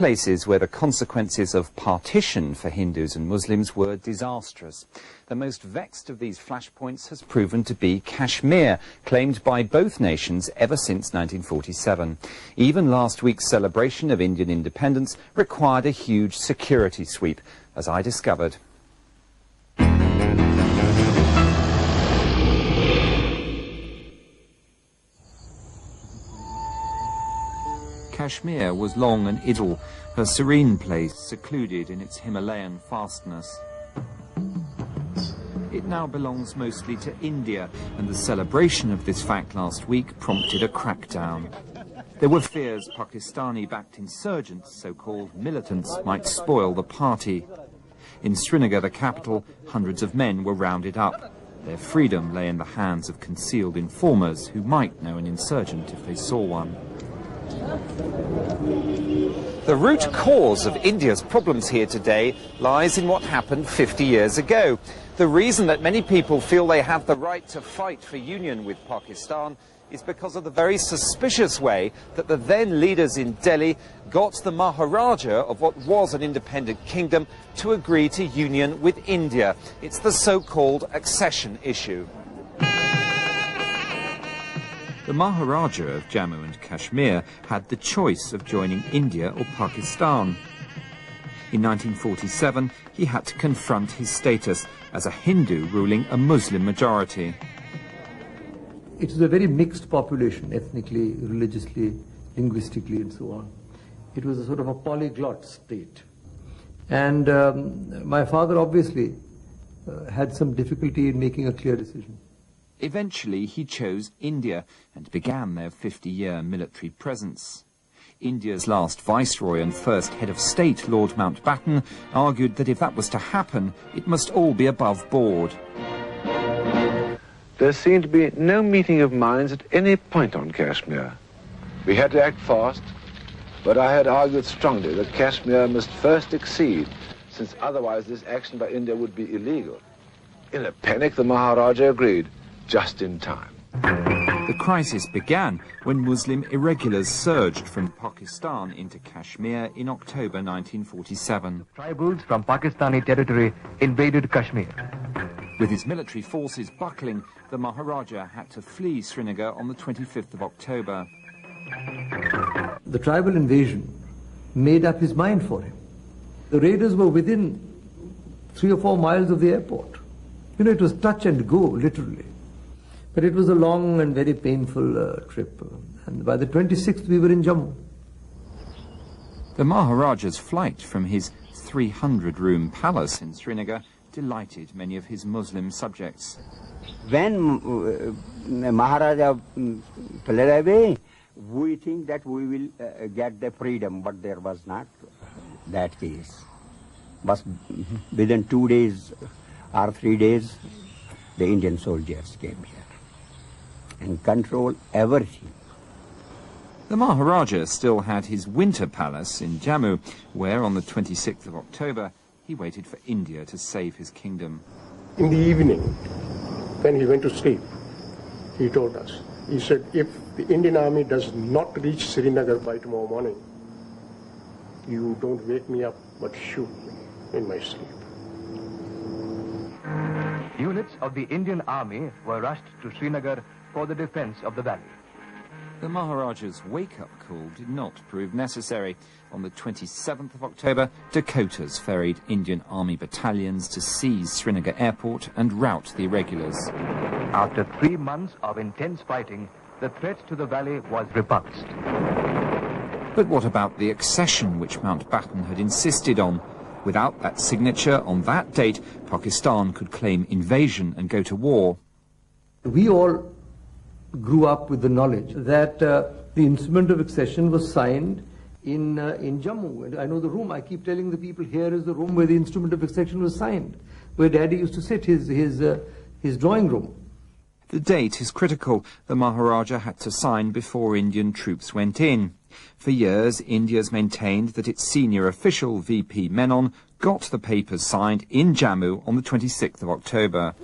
Places where the consequences of partition for Hindus and Muslims were disastrous. The most vexed of these flashpoints has proven to be Kashmir, claimed by both nations ever since 1947. Even last week's celebration of Indian independence required a huge security sweep, as I discovered. Kashmir was long an idyll, a serene place secluded in its Himalayan fastness. It now belongs mostly to India, and the celebration of this fact last week prompted a crackdown. There were fears Pakistani-backed insurgents, so-called militants, might spoil the party. In Srinagar, the capital, hundreds of men were rounded up. Their freedom lay in the hands of concealed informers who might know an insurgent if they saw one. The root cause of India's problems here today lies in what happened 50 years ago. The reason that many people feel they have the right to fight for union with Pakistan is because of the very suspicious way that the then leaders in Delhi got the Maharaja of what was an independent kingdom to agree to union with India. It's the so-called accession issue. The Maharaja of Jammu and Kashmir had the choice of joining India or Pakistan. In 1947, he had to confront his status as a Hindu ruling a Muslim majority. It is a very mixed population, ethnically, religiously, linguistically, and so on. It was a sort of a polyglot state. And my father obviously had some difficulty in making a clear decision. Eventually, he chose India and began their 50-year military presence. India's last viceroy and first head of state, Lord Mountbatten, argued that if that was to happen, it must all be above board. There seemed to be no meeting of minds at any point on Kashmir. We had to act fast, but I had argued strongly that Kashmir must first accede, since otherwise this action by India would be illegal. In a panic, the Maharaja agreed. Just in time. The crisis began when Muslim irregulars surged from Pakistan into Kashmir in October 1947. Tribals from Pakistani territory invaded Kashmir. With his military forces buckling, the Maharaja had to flee Srinagar on the 25th of October. The tribal invasion made up his mind for him. The raiders were within 3 or 4 miles of the airport. You know, it was touch and go, literally. But it was a long and very painful trip. And by the 26th, we were in Jammu. The Maharaja's flight from his 300-room palace in Srinagar delighted many of his Muslim subjects. When Maharaja fled away, we think that we will get the freedom, but there was not that case. But within 2 days or 3 days, the Indian soldiers came here and control everything. The Maharaja still had his winter palace in Jammu, where on the 26th of October he waited for India to save his kingdom. In the evening, when he went to sleep, he told us, he said, if the Indian army does not reach Srinagar by tomorrow morning, you don't wake me up, but shoot me in my sleep. Units of the Indian army were rushed to Srinagar for the defense of the valley. The Maharaja's wake-up call did not prove necessary. On the 27th of October, Dakotas ferried Indian army battalions to seize Srinagar airport and rout the irregulars. After 3 months of intense fighting, the threat to the valley was repulsed. But what about the accession which Mountbatten had insisted on? Without that signature on that date, Pakistan could claim invasion and go to war. We all grew up with the knowledge that the instrument of accession was signed in Jammu. And I know the room. I keep telling the people, here is the room where the instrument of accession was signed, where Daddy used to sit, his drawing room. The date is critical. The Maharaja had to sign before Indian troops went in. For years, India's maintained that its senior official, VP Menon, got the papers signed in Jammu on the 26th of October.